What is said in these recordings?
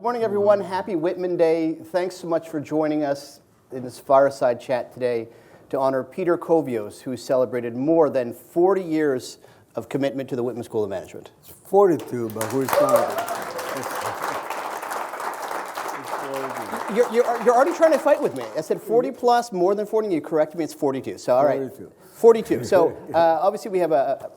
Good morning, everyone. Happy Whitman Day. Thanks so much for joining us in this Fireside chat today to honor Peter Koveos, who celebrated more than 40 years of commitment to the Whitman School of Management. It's 42, but who's counting? You're already trying to fight with me. I said 40 plus, more than 40. You corrected me. It's 42. So all right, 42. 42. So obviously we have a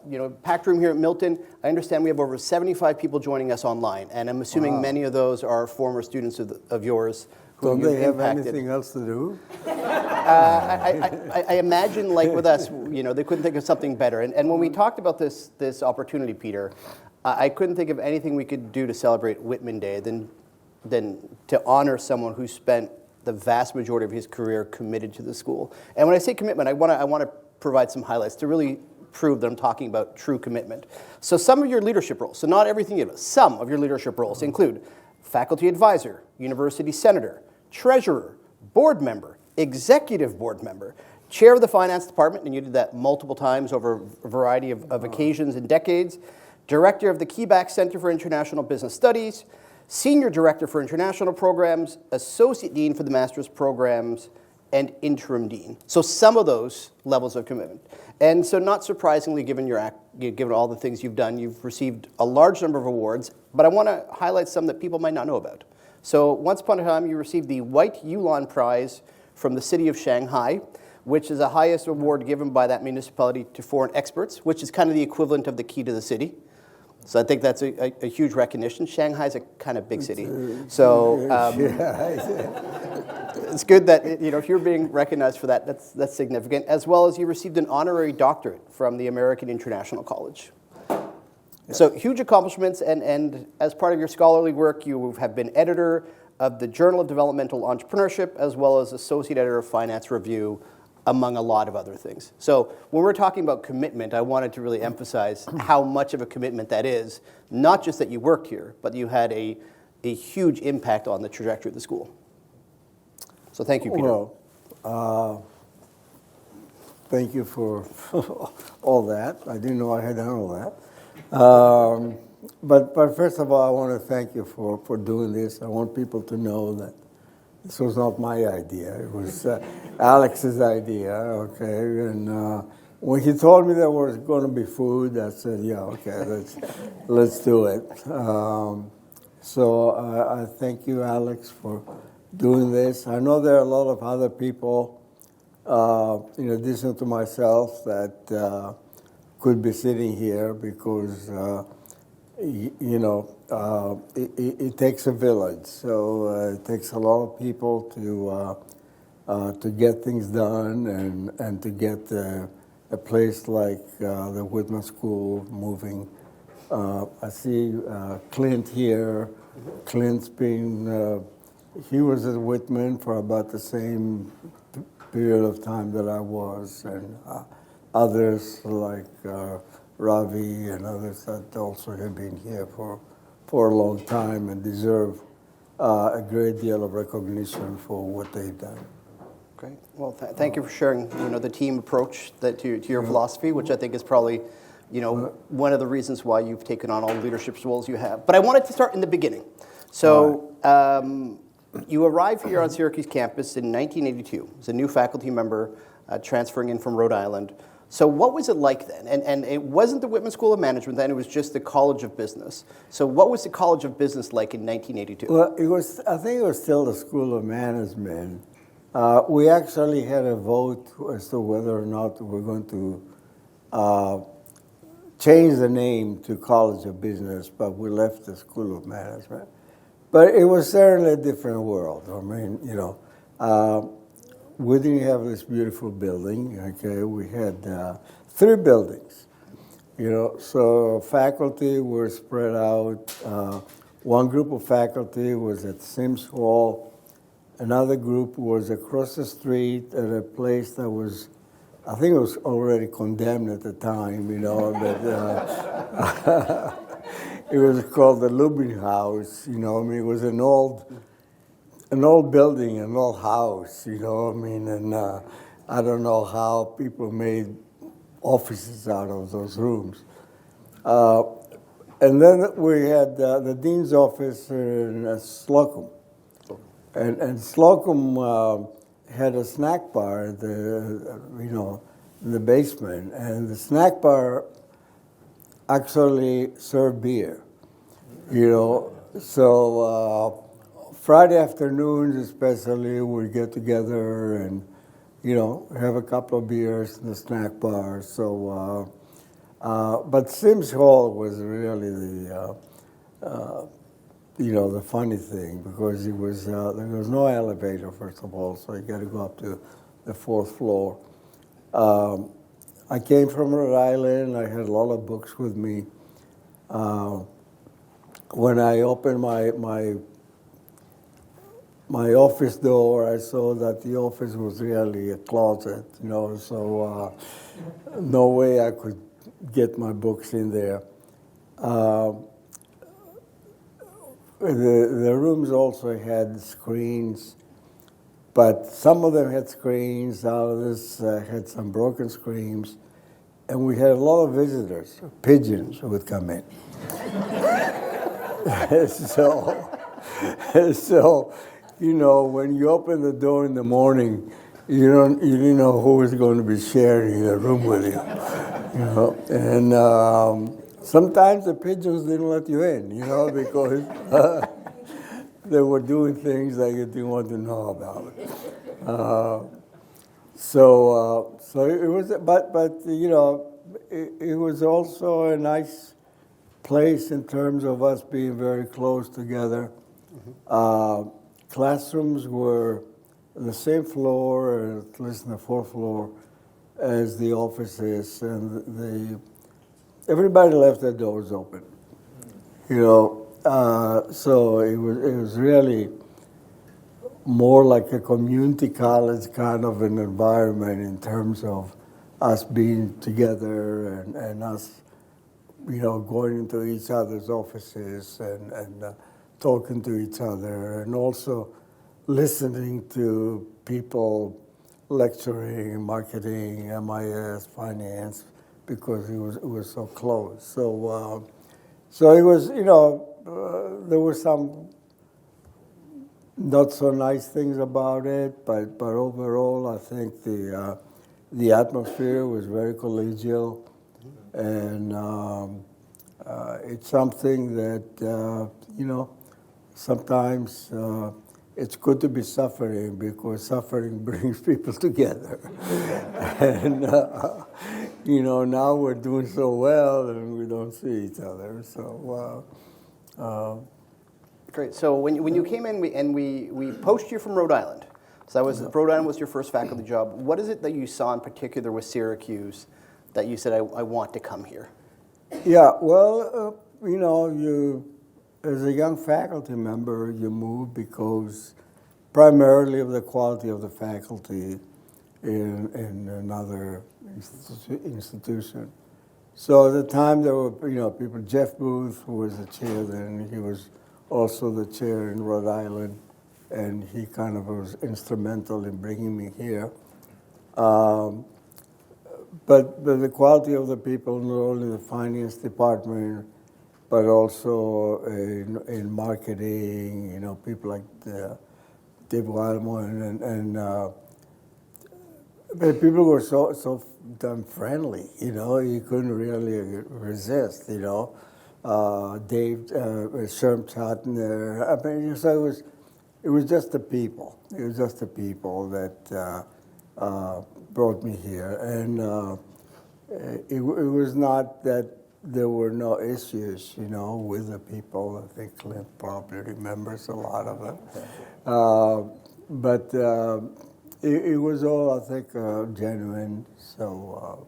packed room here at Milton. I understand we have over 75 people joining us online, and I'm assuming many of those are former students of yours. Don't they have anything else to do? I imagine, like with us, they couldn't think of something better. And when we talked about this opportunity, Peter, I couldn't think of anything we could do to celebrate Whitman Day than to honor someone who spent the vast majority of his career committed to the school. And when I say commitment, I want to provide some highlights to really prove that I'm talking about true commitment. So some of your leadership roles, so not everything you do, some of your leadership roles include faculty advisor, university senator, treasurer, board member, executive board member, chair of the finance department, and you did that multiple times over a variety of occasions and decades, director of the Quebec Center for International Business Studies, senior director for international programs, associate dean for the master's programs, and interim dean. So some of those levels of commitment. And so not surprisingly, given all the things you've done, you've received a large number of awards, but I want to highlight some that people might not know about. So once upon a time, you received the White Yulon Prize from the city of Shanghai, which is the highest award given by that municipality to foreign experts, which is kind of the equivalent of the key to the city. So I think that's a huge recognition. Shanghai's a kind of big city. So it's good that, if you're being recognized for that, that's significant, as well as you received an honorary doctorate from the American International College. Yes. So huge accomplishments, and as part of your scholarly work, you have been editor of the Journal of Developmental Entrepreneurship, as well as associate editor of Finance Review, among a lot of other things. So when we're talking about commitment, I wanted to really emphasize how much of a commitment that is, not just that you worked here, but you had a huge impact on the trajectory of the school. So thank you, Peter. Well, thank you for all that. I didn't know I had done all that. But first of all, I want to thank you for doing this. I want people to know that this was not my idea. It was Alex's idea, okay? And when he told me there was going to be food, I said, yeah, okay, let's do it. So I thank you, Alex, for doing this. I know there are a lot of other people, in addition to myself, that could be sitting here because it takes a village, so it takes a lot of people to get things done and to get a place like the Whitman School moving. I see Clint here. Clint's been, he was at Whitman for about the same period of time that I was, and others like Ravi and others that also have been here for a long time and deserve a great deal of recognition for what they've done. Great. Well, thank you for sharing, the team approach to your philosophy, which I think is probably, one of the reasons why you've taken on all the leadership roles you have. But I wanted to start in the beginning. So you arrived here on Syracuse campus in 1982 as a new faculty member transferring in from Rhode Island. So what was it like then? And it wasn't the Whitman School of Management then, it was just the College of Business. So what was the College of Business like in 1982? Well, I think it was still the School of Management. We actually had a vote as to whether or not we're going to change the name to College of Business, but we left the School of Management. But it was certainly a different world. I mean, we didn't have this beautiful building, okay? We had 3 buildings, so faculty were spread out. One group of faculty was at Sims Hall. Another group was across the street at a place that was, I think it was already condemned at the time, but it was called the Lubin House, it was an old building, an old house, and I don't know how people made offices out of those rooms. And then we had the dean's office in Slocum. And Slocum had a snack bar at in the basement. And the snack bar actually served beer, So Friday afternoons especially, we get together and, have a couple of beers in the snack bar. So, but Sims Hall was really the funny thing, because there was no elevator, first of all, so you got to go up to the fourth floor. I came from Rhode Island. I had a lot of books with me. When I opened my office door, I saw that the office was really a closet, so no way I could get my books in there. The rooms also had screens, but some of them had screens, others had some broken screens, and we had a lot of visitors, pigeons who would come in. So, when you open the door in the morning, you didn't know who was going to be sharing the room with you, And sometimes the pigeons didn't let you in, because they were doing things that you didn't want to know about. So it was, but it was also a nice place in terms of us being very close together. Classrooms were on the same floor, or at least on the fourth floor, as the offices, and everybody left their doors open. So it was really more like a community college kind of an environment in terms of us being together and us, going into each other's offices and talking to each other, and also listening to people lecturing, marketing, MIS, finance, because it was so close. So it was, there were some not so nice things about it, but overall, I think the atmosphere was very collegial, and it's something that sometimes it's good to be suffering, because suffering brings people together. And now we're doing so well, and we don't see each other. So. Great. So when you came in, we poached you from Rhode Island. So Rhode Island was your first faculty job. What is it that you saw in particular with Syracuse that you said, I want to come here? Yeah, well, you, as a young faculty member, you move because primarily of the quality of the faculty in another institution. So at the time there were, people, Jeff Booth, who was the chair then, he was also the chair in Rhode Island, and he kind of was instrumental in bringing me here. But the quality of the people, not only the finance department, but also in marketing, people like Dave Wildman, and but people were so damn friendly, you couldn't really resist, Dave, Sherm Chotner. I mean, so it was just the people. It was just the people that brought me here, and it was not that there were no issues, with the people. I think Clint probably remembers a lot of them, but it was all, I think, genuine. So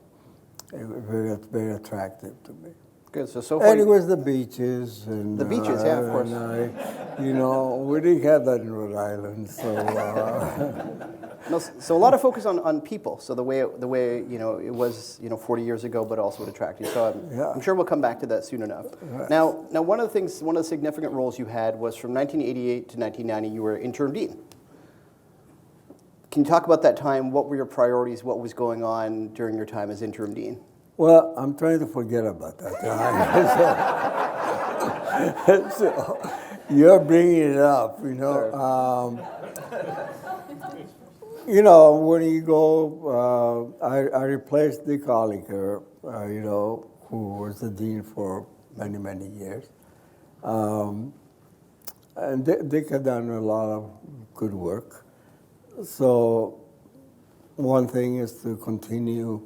it was very, very attractive to me. Good. So far, and it was the beaches, and the beaches, yeah, of course. And we didn't have that in Rhode Island, so. No, so a lot of focus on people. So the way it was 40 years ago, but also what attracted you. So I'm sure we'll come back to that soon enough. Right. Now one of the significant roles you had was from 1988 to 1990. You were interim dean. Can you talk about that time? What were your priorities? What was going on during your time as interim dean? Well, I'm trying to forget about that time. So you're bringing it up, you know. When you go, I replaced Dick Olliker, who was the dean for many, many years. And Dick had done a lot of good work. So one thing is to continue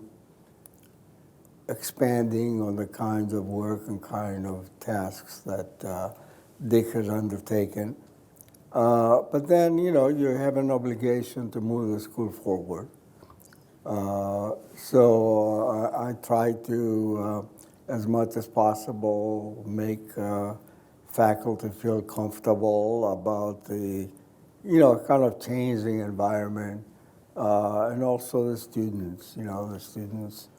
expanding on the kinds of work and kind of tasks that Dick has undertaken. But then, you have an obligation to move the school forward. So I try to, as much as possible, make faculty feel comfortable about the, kind of changing environment, and also the students. The students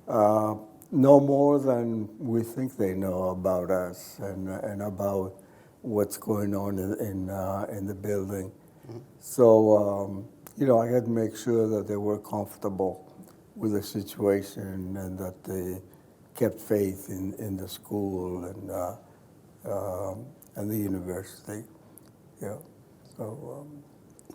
know more than we think they know about us and about what's going on in the building. Mm-hmm. So, I had to make sure that they were comfortable with the situation and that they kept faith in the school and the university. Yeah. So.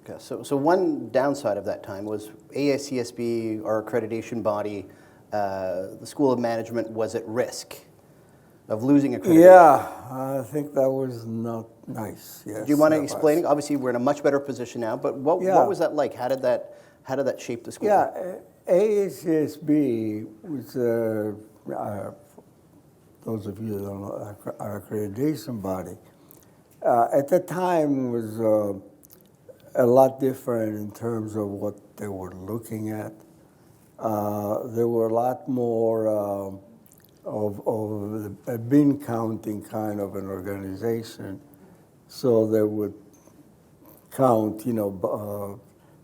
Okay. So one downside of that time was AICSB, our accreditation body, the School of Management was at risk of losing accreditation. Yeah, I think that was not nice. Yes. Do you want to explain? Obviously, we're in a much better position now, but what was that like? How did that shape the school? Yeah, AICSB was, those of you that don't know, our accreditation body. At the time, was a lot different in terms of what they were looking at. There were a lot more of a bin counting kind of an organization. So they would count,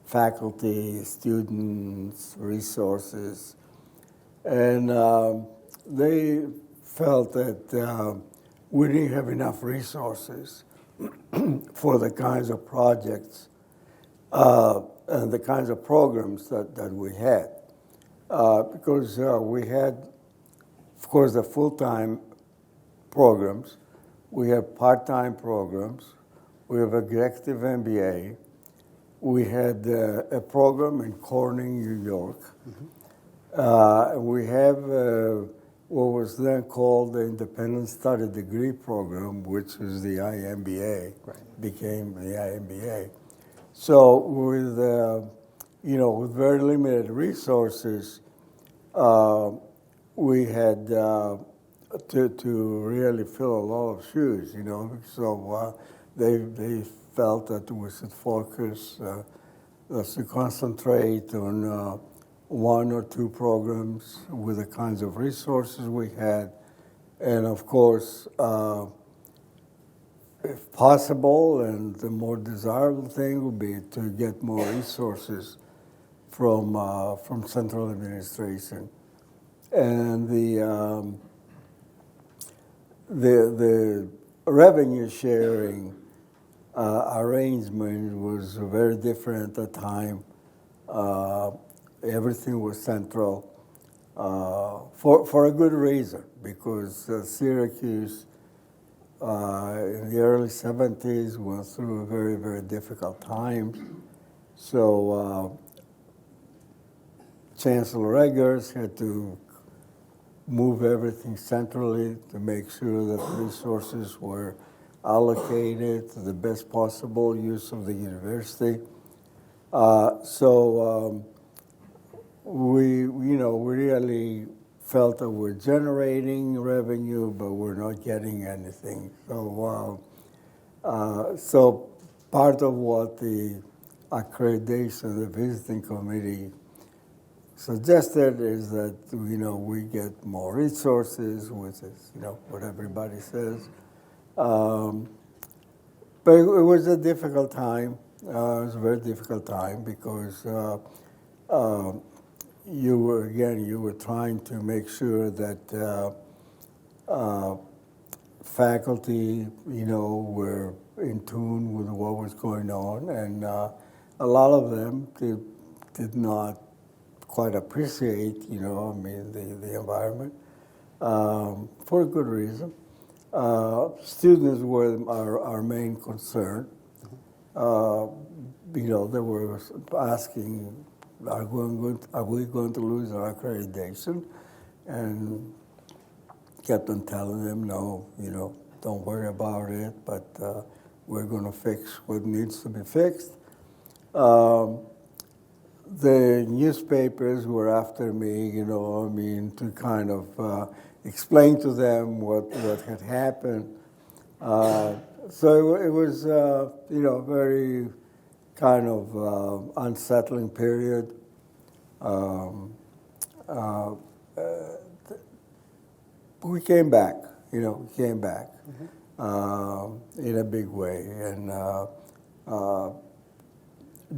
faculty, students, resources. And they felt that we didn't have enough resources for the kinds of projects and the kinds of programs that we had. Because we had, of course, the full-time programs. We have part-time programs. We have executive MBA. We had a program in Corning, New York. Mm-hmm. We have what was then called the Independent Study Degree Program, which was the IMBA, became the IMBA. So with with very limited resources, we had to really fill a lot of shoes, So they felt that we should focus, to concentrate on one or two programs with the kinds of resources we had, and of course, if possible, and the more desirable thing would be to get more resources from central administration, and the revenue sharing arrangement was very different at the time. Everything was central for a good reason, because Syracuse in the early 70s went through a very, very difficult times. So Chancellor Eggers had to move everything centrally to make sure that resources were allocated to the best possible use of the university. So we really felt that we're generating revenue, but we're not getting anything. So part of what the accreditation, the visiting committee suggested is that, we get more resources, which is, what everybody says. But it was a difficult time. It was a very difficult time because you were trying to make sure that faculty, were in tune with what was going on, and a lot of them did not quite appreciate, the environment for a good reason. Students were our main concern. They were asking, are we going to lose our accreditation? And kept on telling them, no, don't worry about it, but we're going to fix what needs to be fixed. The newspapers were after me, to kind of explain to them what had happened. So it was, very kind of unsettling period. We came back, in a big way. And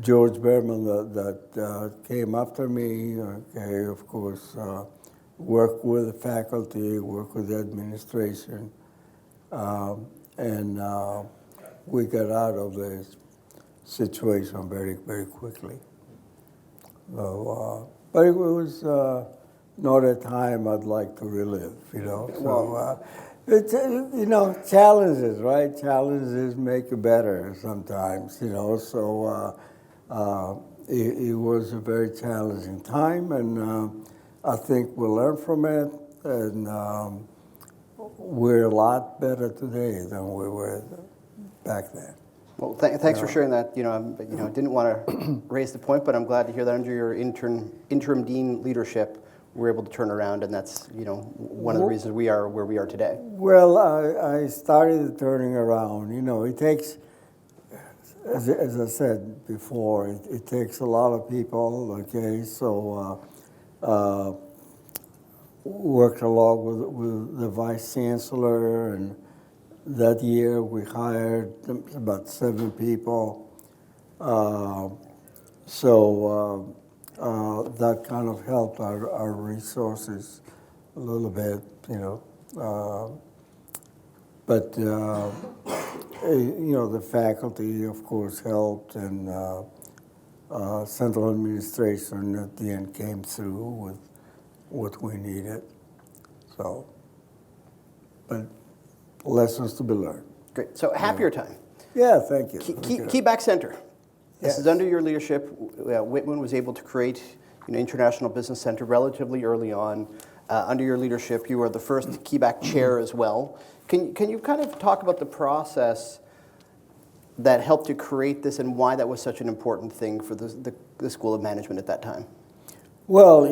George Berman that came after me, of course, worked with the faculty, worked with the administration, and we got out of the situation very, very quickly. So, but it was not a time I'd like to relive, So, it's, challenges, right? Challenges make you better sometimes, So it was a very challenging time, and I think we'll learn from it, and we're a lot better today than we were back then. Well, thanks for sharing that. I didn't want to raise the point, but I'm glad to hear that under your interim dean leadership, we're able to turn around, and that's one of the reasons we are where we are today. Well, I started turning around. It takes, as I said before, it takes a lot of people. Okay, so worked along with the vice chancellor, and that year we hired about 7 people. That kind of helped our resources a little bit, But the faculty, of course, helped, and central administration at the end came through with what we needed. So, but lessons to be learned. Great. So happier time. Yeah, thank you. Key Back Center. This Yes. is under your leadership. Whitman was able to create an international business center relatively early on. Under your leadership, you were the first Keyback chair as well. Can you kind of talk about the process that helped to create this and why that was such an important thing for the School of Management at that time? Well,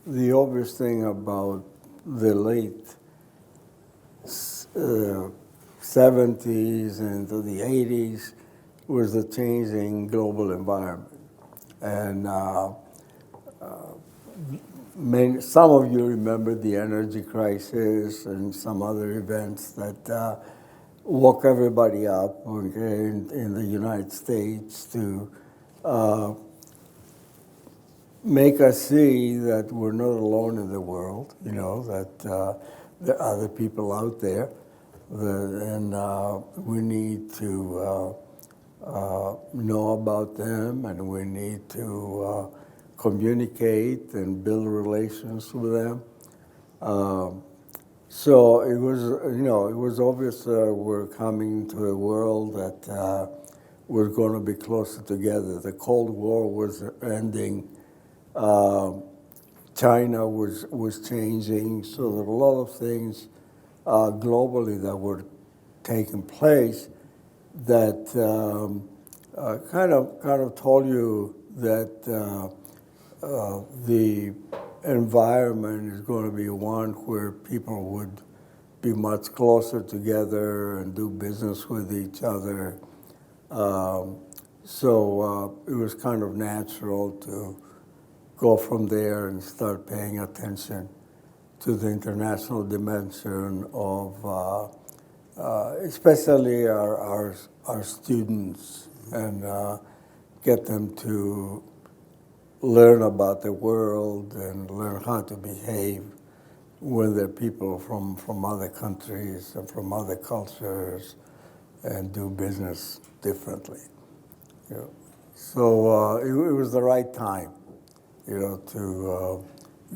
the obvious thing about the late 70s and into the 80s was the changing global environment. And some of you remember the energy crisis and some other events that woke everybody up in the United States to make us see that we're not alone in the world, that there are other people out there, and we need to know about them, and we need to communicate and build relations with them. So it was obvious we're coming to a world that we're going to be closer together. The Cold War was ending. China was changing, so there were a lot of things globally that were taking place that kind of told you that the environment is going to be one where people would be much closer together and do business with each other. So it was kind of natural to go from there and start paying attention to the international dimension of especially our students, and get them to learn about the world and learn how to behave when they're people from other countries and from other cultures and do business differently. So it was the right time, to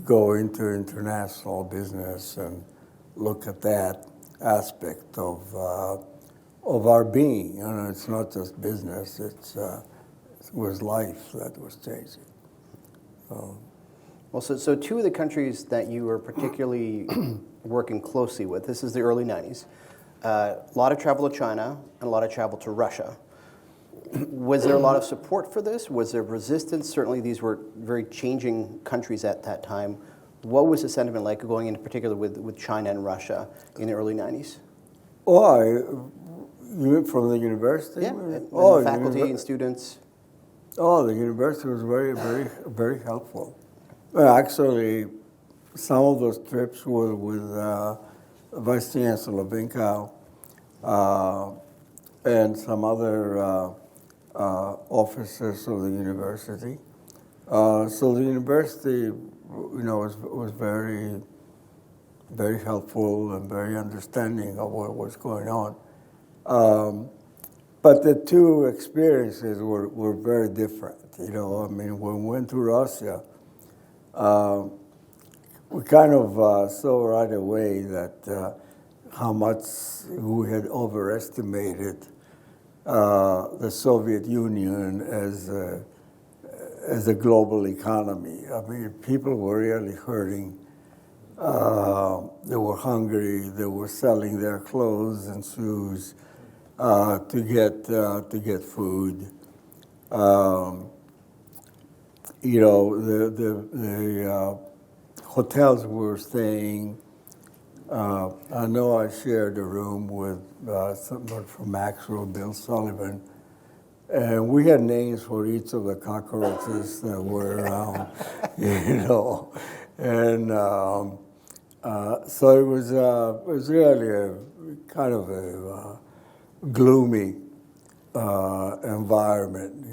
go into international business and look at that aspect of our being. It's not just business; it was life that was changing. Well, so two of the countries that you were particularly working closely with, this is the early 90s, a lot of travel to China and a lot of travel to Russia. Was there a lot of support for this? Was there resistance? Certainly these were very changing countries at that time. What was the sentiment like going into particular with China and Russia in the early 90s? Oh, you mean from the university? Yeah, and the faculty and students. Oh, the university was very, very, very helpful. Well, actually, some of those trips were with Vice Chancellor Vincow and some other officers of the university. So the university, was very, very helpful and very understanding of what was going on. But the two experiences were very different. When we went to Russia, we kind of saw right away that how much we had overestimated the Soviet Union as a global economy. People were really hurting. They were hungry. They were selling their clothes and shoes to get food. The hotels we were staying. I know I shared a room with someone from Maxwell, Bill Sullivan, and we had names for each of the cockroaches that were around, and so it was really a kind of a gloomy environment,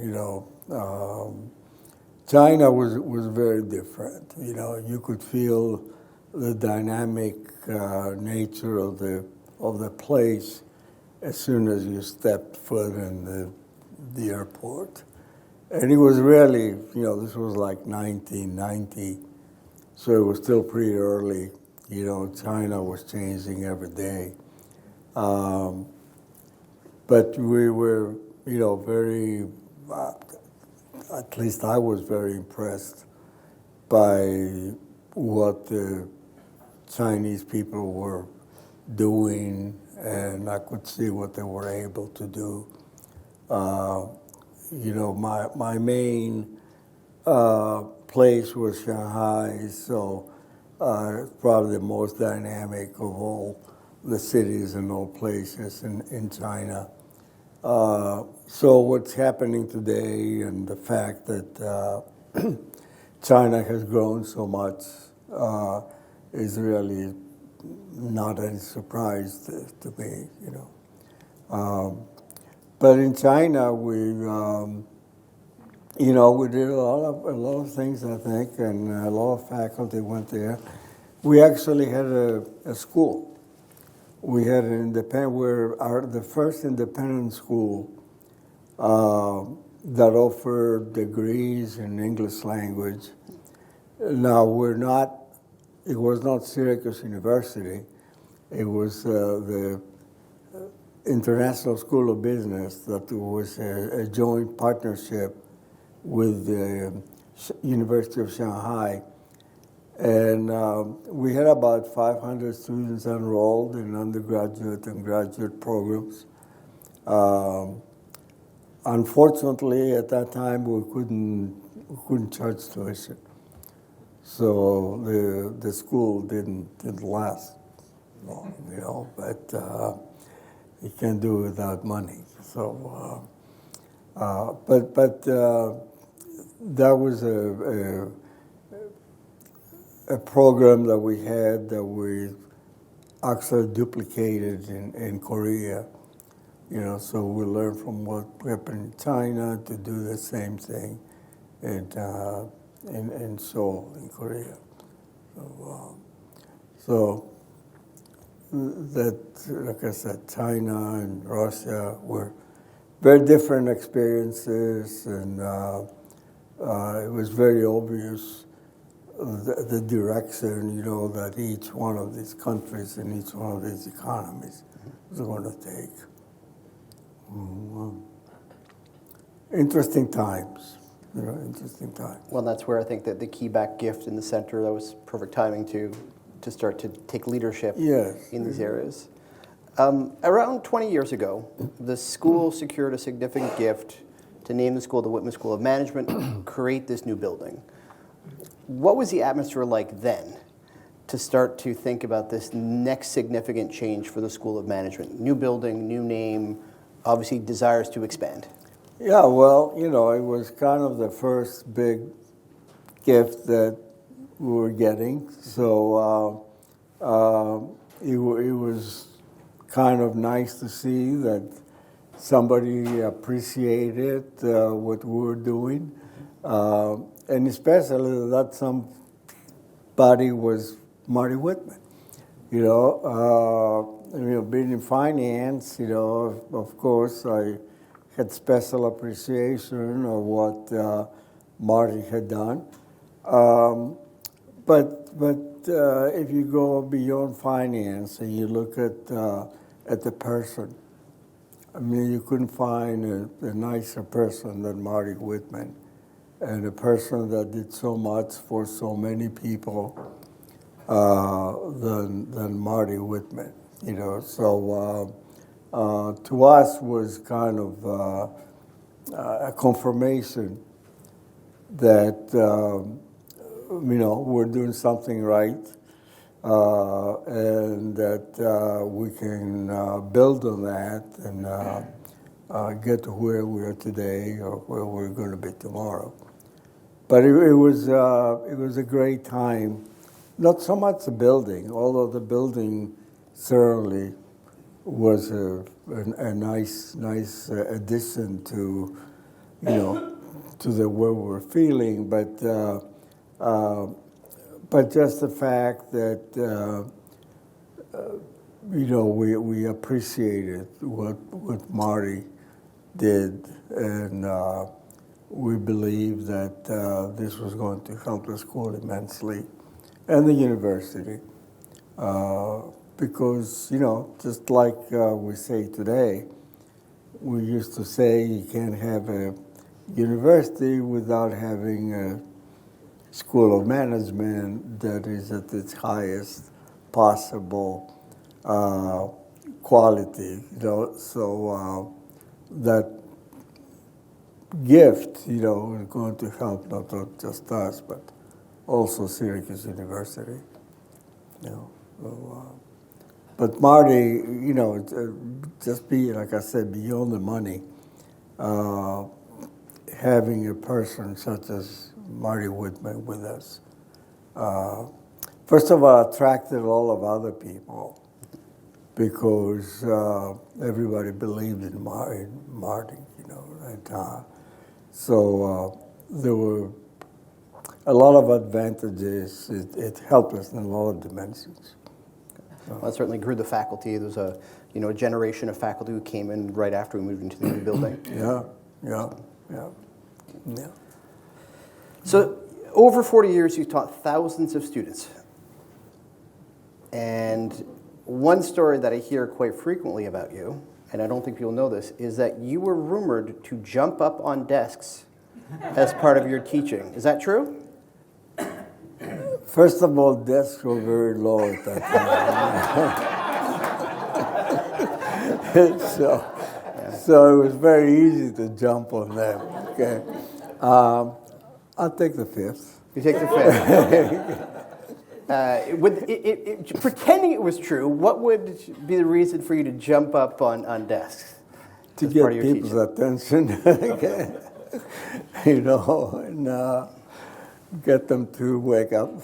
China was very different. You could feel the dynamic nature of the place as soon as you stepped foot in the airport. And it was really, this was like 1990, so it was still pretty early. China was changing every day. But we were, very, at least I was very impressed by what the Chinese people were doing, and I could see what they were able to do. My main place was Shanghai, so probably the most dynamic of all the cities and all places in China. So what's happening today and the fact that China has grown so much is really not any surprise to me, But in China, we did a lot of things, I think, and a lot of faculty went there. We actually had a school. We had the first independent school that offered degrees in English language. Now, it was not Syracuse University. It was the International School of Business that was a joint partnership with the University of Shanghai. And we had about 500 students enrolled in undergraduate and graduate programs. Unfortunately, at that time, we couldn't charge tuition, so the school didn't last long, But you can't do it without money. So, but that was a program that we had that we actually duplicated in Korea. So we learned from what happened in China to do the same thing in Seoul, in Korea. So that, like I said, China and Russia were very different experiences, and it was very obvious the direction, that each one of these countries and each one of these economies was going to take. Interesting times, interesting times. Well, that's where I think that the key back gift in the center, that was perfect timing to start to take leadership in these areas. Around 20 years ago, the school secured a significant gift to name the school the Whitman School of Management, create this new building. What was the atmosphere like then to start to think about this next significant change for the School of Management? New building, new name, obviously desires to expand. Yeah, well, it was kind of the first big gift that we were getting. So it was kind of nice to see that somebody appreciated what we were doing. And especially that somebody was Marty Whitman. Being in finance, of course, I had special appreciation of what Marty had done. But if you go beyond finance and you look at the person, you couldn't find a nicer person than Marty Whitman, and a person that did so much for so many people than Marty Whitman. So to us was kind of a confirmation that we're doing something right, and that we can build on that and get to where we are today or where we're going to be tomorrow. But it was a great time. Not so much the building, although the building certainly was a nice addition to the way we're feeling, but just the fact that we appreciated what Marty did, and we believe that this was going to help the school immensely and the university, because just like we say today, we used to say you can't have a university without having a school of management that is at its highest possible quality. So that gift, is going to help not just us, but also Syracuse University. But Marty, just like I said, beyond the money, having a person such as Marty Whitman with us, first of all, attracted a lot of other people because everybody believed in Marty, and so there were a lot of advantages. It helped us in a lot of dimensions. Well, it certainly grew the faculty. There was a generation of faculty who came in right after we moved into the new building. Yeah. So over 40 years, you've taught thousands of students. And one story that I hear quite frequently about you, and I don't think people know this, is that you were rumored to jump up on desks as part of your teaching. Is that true? First of all, desks were very low at that time. So it was very easy to jump on them. Okay, I'll take the fifth. You take the fifth. Pretending it was true, what would be the reason for you to jump up on desks? To get people's attention, and get them to wake up.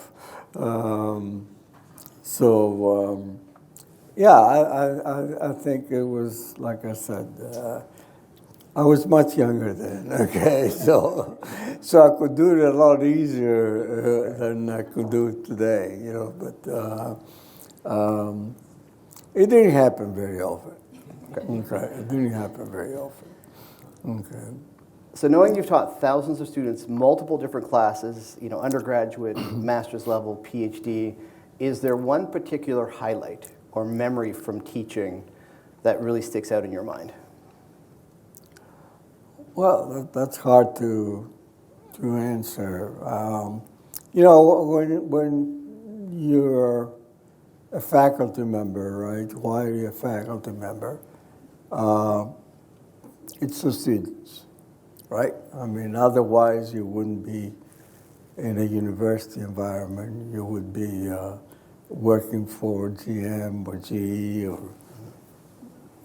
I think it was, like I said, I was much younger then, okay? So I could do it a lot easier than I could do it today, but it didn't happen very often. Okay. It didn't happen very often. Okay. So knowing you've taught thousands of students, multiple different classes, undergraduate, master's level, PhD, is there one particular highlight or memory from teaching that really sticks out in your mind? Well, that's hard to answer. When you're a faculty member, right? Why are you a faculty member? It's the students, right? I mean, otherwise you wouldn't be in a university environment. You would be working for GM or GE or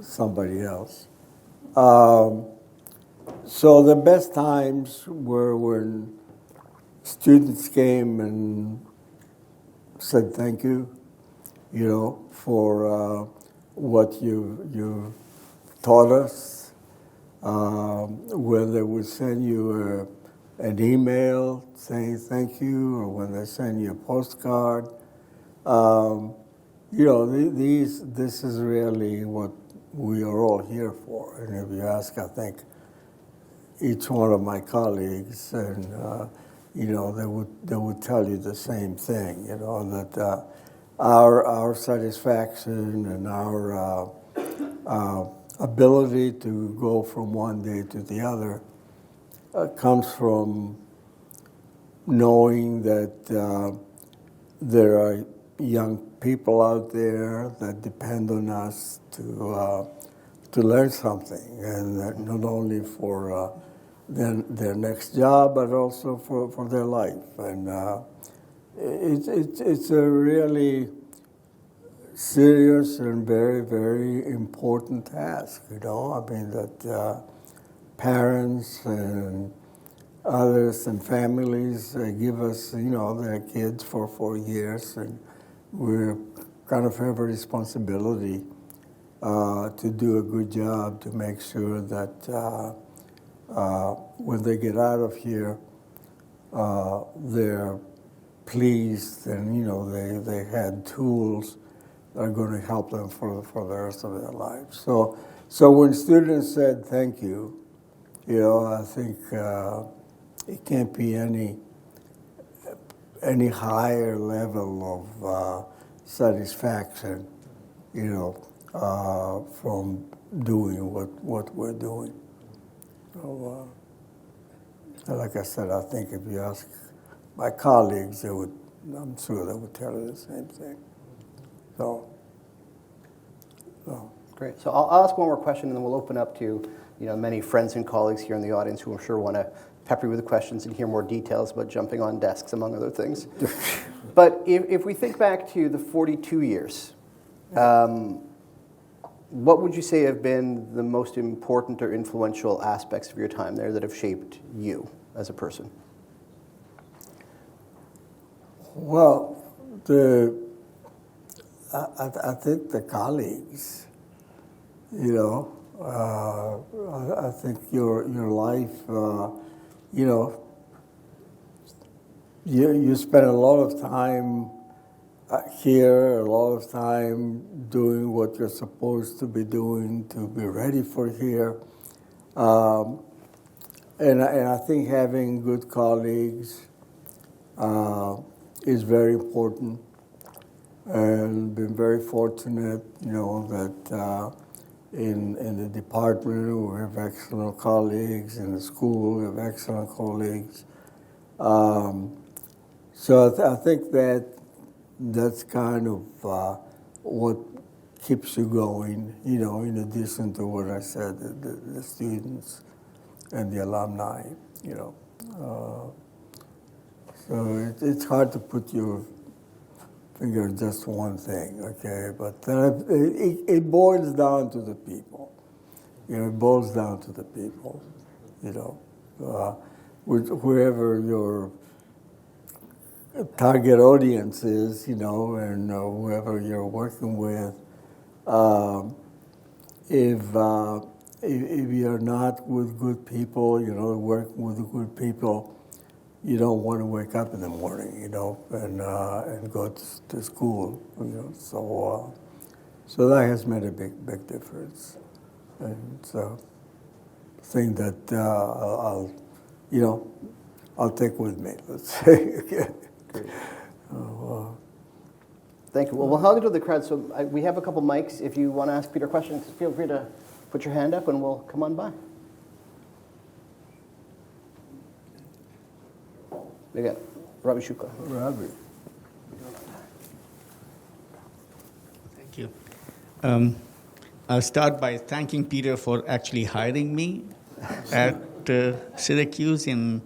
somebody else. So the best times were when students came and said thank you, for what you taught us. When they would send you an email saying thank you, or when they send you a postcard. This is really what we are all here for. And if you ask, I think, each one of my colleagues, and they would tell you the same thing. That our satisfaction and our ability to go from one day to the other comes from knowing that there are young people out there that depend on us to learn something, and that not only for their next job, but also for their life. And it's a really serious and very, very important task, I mean, that parents and others and families give us, their kids for 4 years, and we kind of have a responsibility to do a good job to make sure that when they get out of here, they're pleased, and they had tools that are going to help them for the rest of their lives. So when students said thank you, I think it can't be any higher level of satisfaction, from doing what we're doing. So, like I said, I think if you ask my colleagues, I'm sure they would tell you the same thing. So. Great. So I'll ask one more question, and then we'll open up to many friends and colleagues here in the audience who I'm sure want to pepper you with questions and hear more details about jumping on desks, among other things. But if we think back to the 42 years, what would you say have been the most important or influential aspects of your time there that have shaped you as a person? Well, I think the colleagues, I think your life, you spend a lot of time here, a lot of time doing what you're supposed to be doing to be ready for here. And I think having good colleagues is very important. And been very fortunate, that in the department we have excellent colleagues, in the school we have excellent colleagues. So I think that's kind of what keeps you going, in addition to what I said, the students and the alumni, So it's hard to put your finger on just one thing, okay? But it boils down to the people. It boils down to the people, whoever your target audience is, and whoever you're working with. If you're not with good people, working with good people, you don't want to wake up in the morning, and go to school, So that has made a big difference, and so thing that I'll, you know, I'll take with me, let's say. Great. Thank you. Well, we'll hug it to the crowd. So we have a couple mics. If you want to ask Peter questions, feel free to put your hand up and we'll come on by. We got Ravi Shukla. Ravi. Thank you. I'll start by thanking Peter for actually hiring me at Syracuse in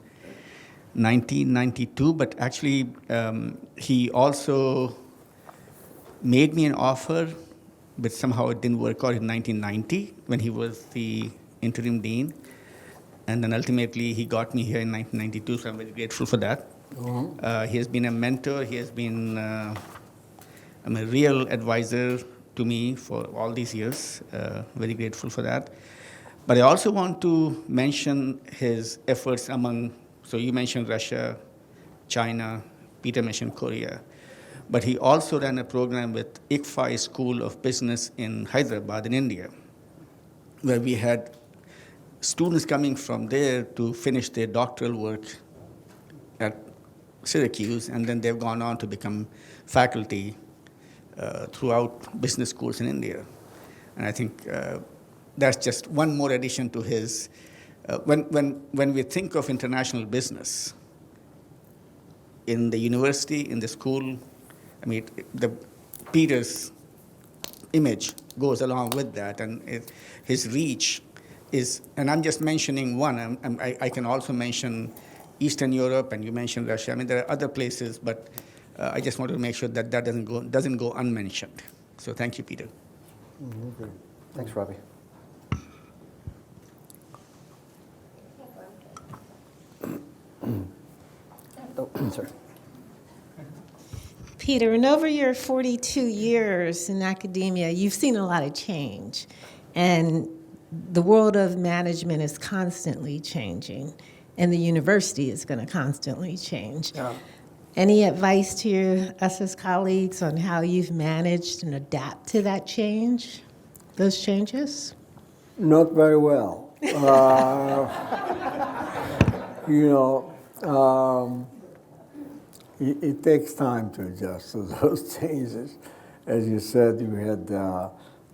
1992, but actually he also made me an offer, but somehow it didn't work out in 1990 when he was the interim dean. And then ultimately he got me here in 1992, so I'm very grateful for that. Mm-hmm. He has been a mentor. He has been I'm a real advisor to me for all these years. Very grateful for that. But I also want to mention his efforts among, so you mentioned Russia, China, Peter mentioned Korea. But he also ran a program with ICFI School of Business in Hyderabad in India, where we had students coming from there to finish their doctoral work at Syracuse, and then they've gone on to become faculty throughout business schools in India. And I think that's just one more addition to his. When we think of international business in the university, in the school, I mean, the Peter's image goes along with that, and his reach is, and I'm just mentioning one. I can also mention Eastern Europe, and you mentioned Russia. I mean, there are other places, but I just wanted to make sure that that doesn't go unmentioned. So thank you, Peter. Okay. Thanks, Ravi. Oh, sorry. Peter, in over your 42 years in academia, you've seen a lot of change. And the world of management is constantly changing. And the university is going to constantly change. Yeah. Any advice to us as colleagues on how you've managed and adapt to that change, those changes? Not very well. It takes time to adjust to those changes. As you said, you had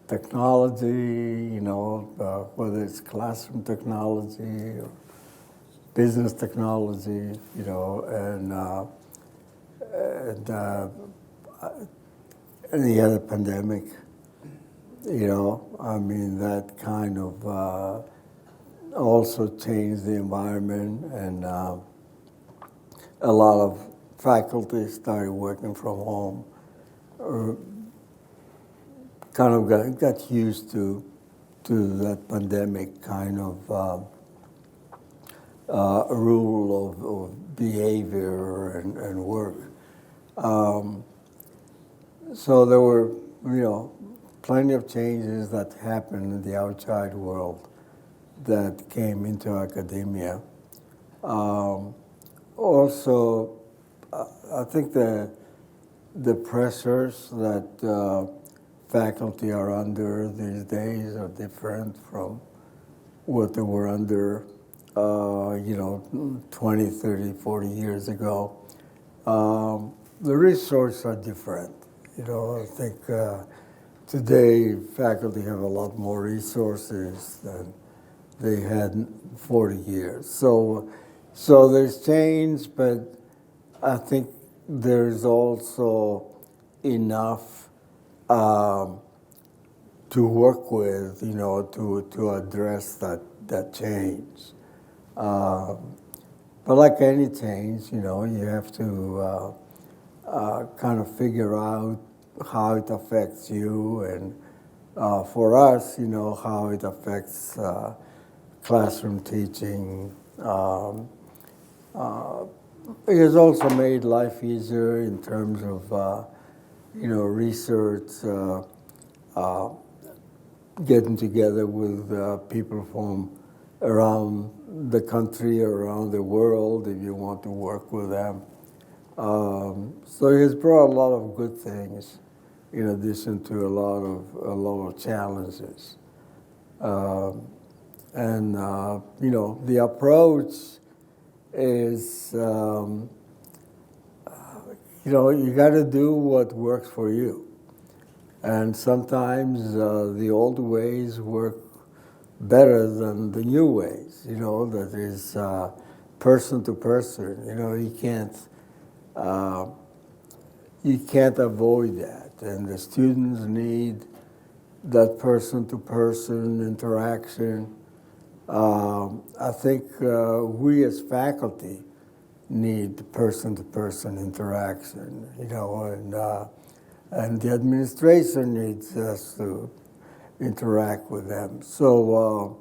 technology, whether it's classroom technology or business technology, and you had a pandemic, that kind of also changed the environment, and a lot of faculty started working from home, or kind of got used to that pandemic kind of rule of behavior and work. So there were, plenty of changes that happened in the outside world that came into academia. Also, I think the pressures that faculty are under these days are different from what they were under 20, 30, 40 years ago. The resources are different. I think today faculty have a lot more resources than they had 40 years. So there's change, but I think there's also enough to work with, to address that change. But like any change, you have to kind of figure out how it affects you, and for us, how it affects classroom teaching. It has also made life easier in terms of, research, getting together with people from around the country, around the world, if you want to work with them. So it has brought a lot of good things, in addition to a lot of challenges. And the approach is, you got to do what works for you. And sometimes the old ways work better than the new ways, that is person to person. You can't avoid that. And the students need that person to person interaction. I think we as faculty need person to person interaction, and the administration needs us to interact with them. So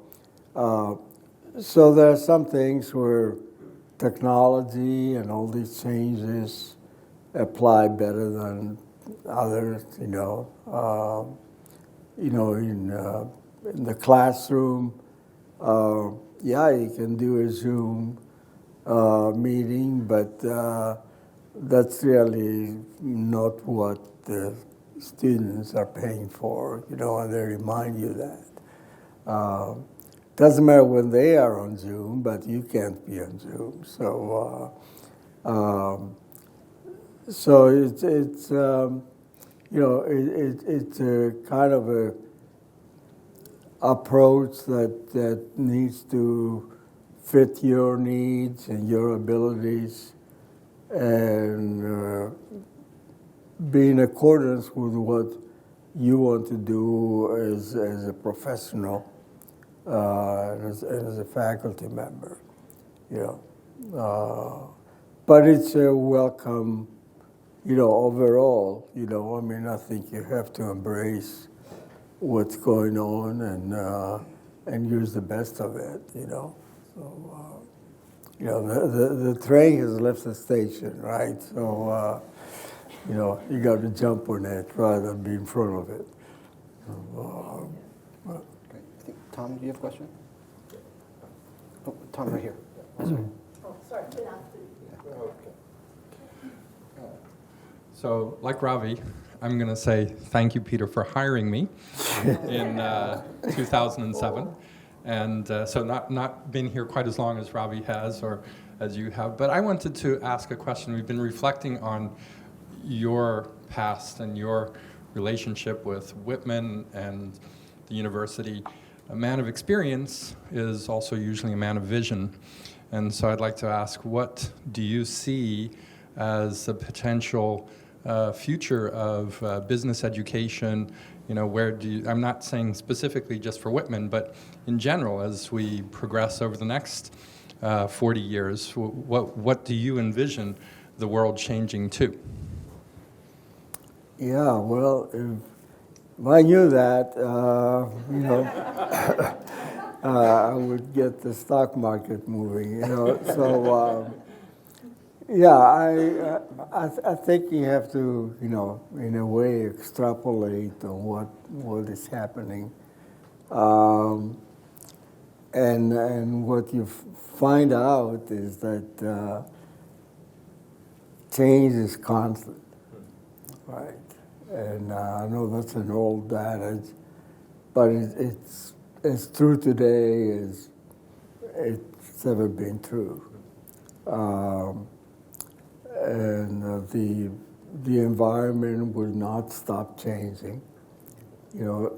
there are some things where technology and all these changes apply better than others. In the classroom, you can do a Zoom meeting, but that's really not what the students are paying for, and they remind you that. Doesn't matter when they are on Zoom, but you can't be on Zoom. So it's a kind of a approach that needs to fit your needs and your abilities and be in accordance with what you want to do as a professional, as a faculty member, But it's a welcome, overall, I think you have to embrace what's going on and use the best of it, So, the train has left the station, right? So, you got to jump on it rather than be in front of it. Okay. I think, Tom, do you have a question? Oh, Tom, right here. Sorry. So, like Ravi, I'm going to say thank you, Peter, for hiring me in 2007. And so not been here quite as long as Ravi has or as you have. But I wanted to ask a question. We've been reflecting on your past and your relationship with Whitman and the university. A man of experience is also usually a man of vision. And so I'd like to ask, what do you see as a potential future of business education? Where do you, I'm not saying specifically just for Whitman, but in general, as we progress over the next 40 years, what do you envision the world changing to? Yeah, well, if I knew that, I would get the stock market moving, So, I think you have to, in a way, extrapolate on what is happening, and what you find out is that change is constant, right? And I know that's an old adage, but it's as true today as it's ever been true. And the environment will not stop changing.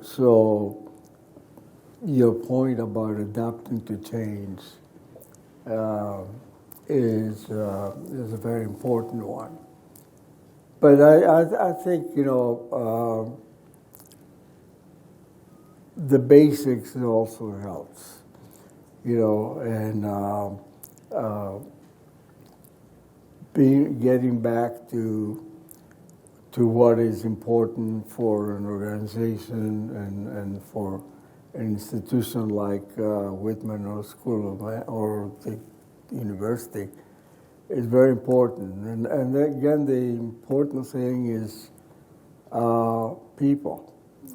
So your point about adapting to change is a very important one. But I think, the basics also helps, and getting back to what is important for an organization and for an institution like Whitman or School of or the university is very important. And again, the important thing is people,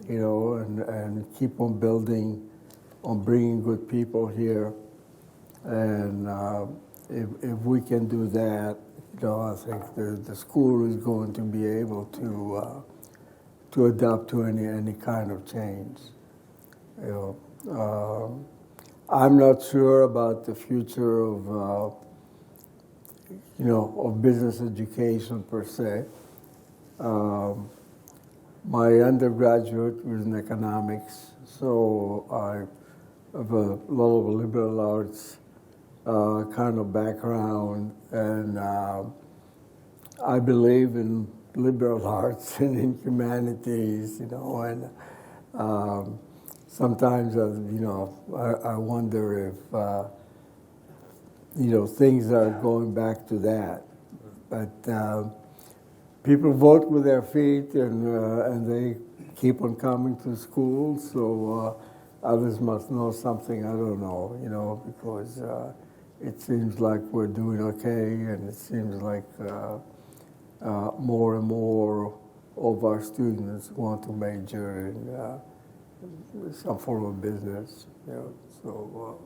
and keep on building, on bringing good people here. And if we can do that, I think the school is going to be able to adapt to any kind of change. I'm not sure about the future of of business education per se. My undergraduate was in economics, so I have a lot of liberal arts kind of background, and I believe in liberal arts and in humanities, and sometimes, I wonder if, things are going back to that. But people vote with their feet, and they keep on coming to school, so others must know something I don't know, because it seems like we're doing okay, and it seems like more and more of our students want to major in some form of business, so.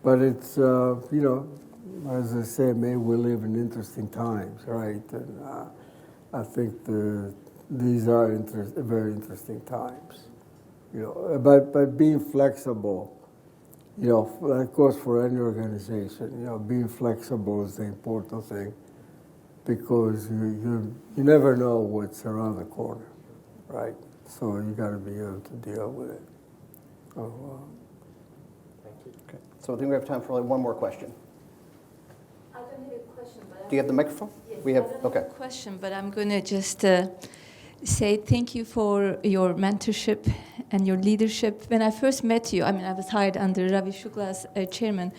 But it's, as I say, maybe we live in interesting times, right? And I think these are very interesting times, But being flexible, of course, for any organization, being flexible is the important thing, because you never know what's around the corner, right? So you got to be able to deal with it. Okay. So I think we have time for one more question. I don't have a question, but Do you have the microphone? yes, We have. I don't Okay. have a question, but I'm going to just say thank you for your mentorship and your leadership. When I first met you, I was hired under Ravi Shukla's chairman,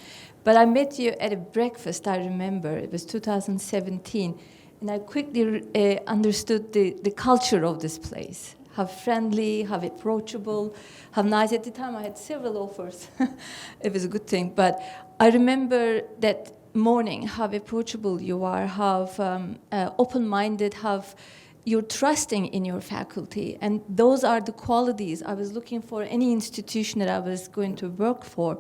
but I met you at a breakfast, I remember. It was 2017, and I quickly understood the culture of this place. How friendly, how approachable, how nice. At the time, I had several offers. It was a good thing. But I remember that morning, how approachable you are, how open-minded, how you're trusting in your faculty. And those are the qualities I was looking for any institution that I was going to work for.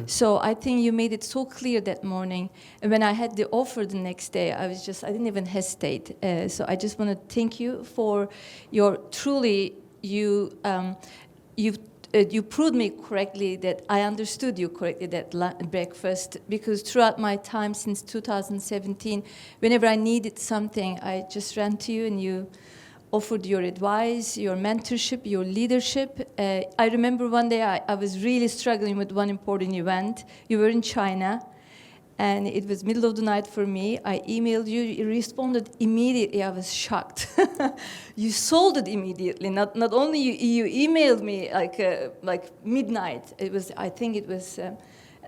So I think you made it so clear that morning. And when I had the offer the next day, I didn't even hesitate. So I just want to thank you for your you proved me correctly that I understood you correctly that breakfast, because throughout my time since 2017, whenever I needed something, I just ran to you and you offered your advice, your mentorship, your leadership. I remember one day I was really struggling with one important event. You were in China, and it was middle of the night for me. I emailed you. You responded immediately. I was shocked. You sold it immediately. Not only you emailed me like midnight. I think it was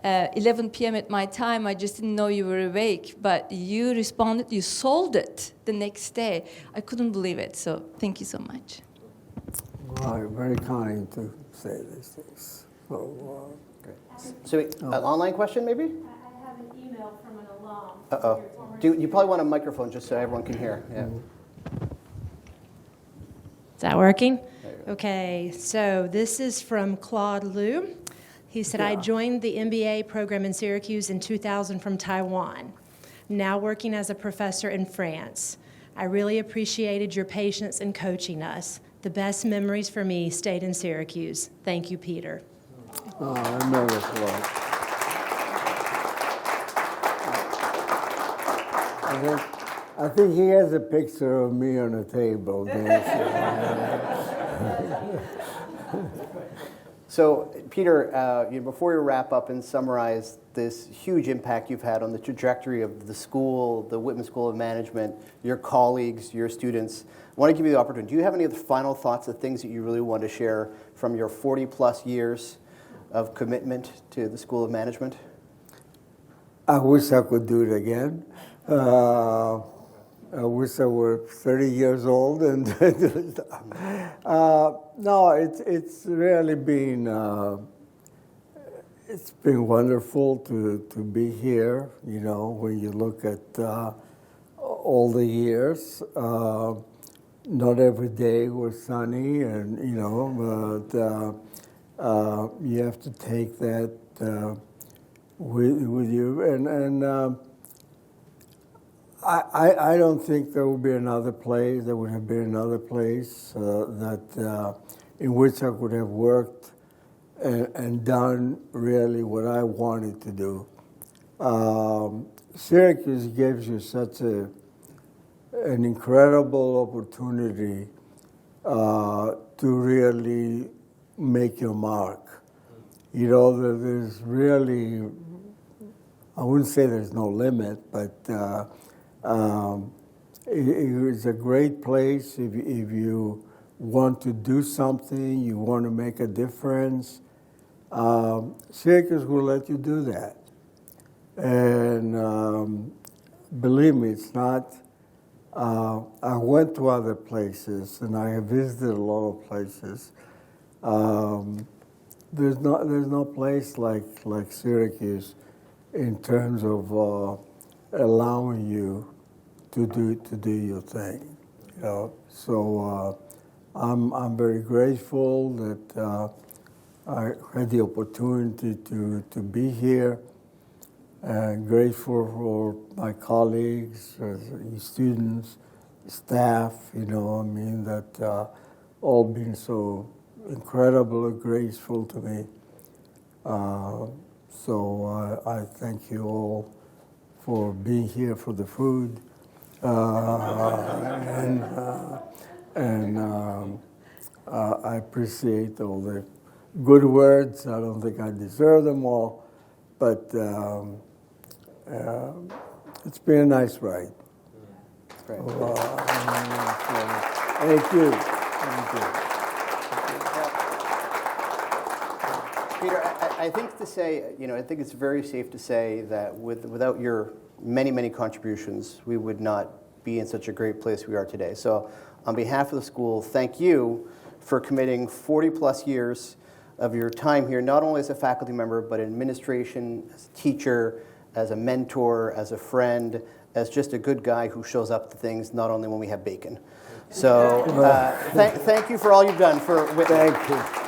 11 p.m. at my time. I just didn't know you were awake. But you responded. You sold it the next day. I couldn't believe it. So thank you so much. Well, you're very kind to say these things. So, Great. So an online question, maybe? From an alum. Uh-oh. You probably want a microphone just so everyone can hear. Yeah. Is that working? Okay, so this is from Claude Liu. He said, I joined the MBA program in Syracuse in 2000 from Taiwan, now working as a professor in France. I really appreciated your patience in coaching us. The best memories for me stayed in Syracuse. Thank you, Peter. Oh, I remember Claude. I think he has a picture of me on a table dancing. So, Peter, before you wrap up and summarize this huge impact you've had on the trajectory of the school, the Whitman School of Management, your colleagues, your students, I want to give you the opportunity. Do you have any other final thoughts of things that you really want to share from your 40-plus years of commitment to the School of Management? I wish I could do it again. I wish I were 30 years old and no, it's really been it's been wonderful to be here. When you look at all the years, not every day was sunny, and but you have to take that with you, and I don't think there will be another place. There would have been another place in which I could have worked and done really what I wanted to do. Syracuse gives you such an incredible opportunity to really make your mark. You know, there's really, I wouldn't say there's no limit, but it's a great place if you want to do something, you want to make a difference. Syracuse will let you do that. And believe me, it's not, I went to other places and I have visited a lot of places. There's no place like Syracuse in terms of allowing you to do your thing. You know? So I'm very grateful that I had the opportunity to be here. And grateful for my colleagues, students, staff, you know, I mean, that all been so incredibly graceful to me. So I thank you all for being here for the food. And I appreciate all the good words. I don't think I deserve them all, but it's been a nice ride. Great. Thank you. Thank you. Peter, I think to say, you know, I think it's very safe to say that without your many, many contributions, we would not be in such a great place we are today. So on behalf of the school, thank you for committing 40 plus years of your time here, not only as a faculty member, but in administration, as a teacher, as a mentor, as a friend, as just a good guy who shows up to things, not only when we have bacon. So thank you for all you've done for Whitman. Thank you.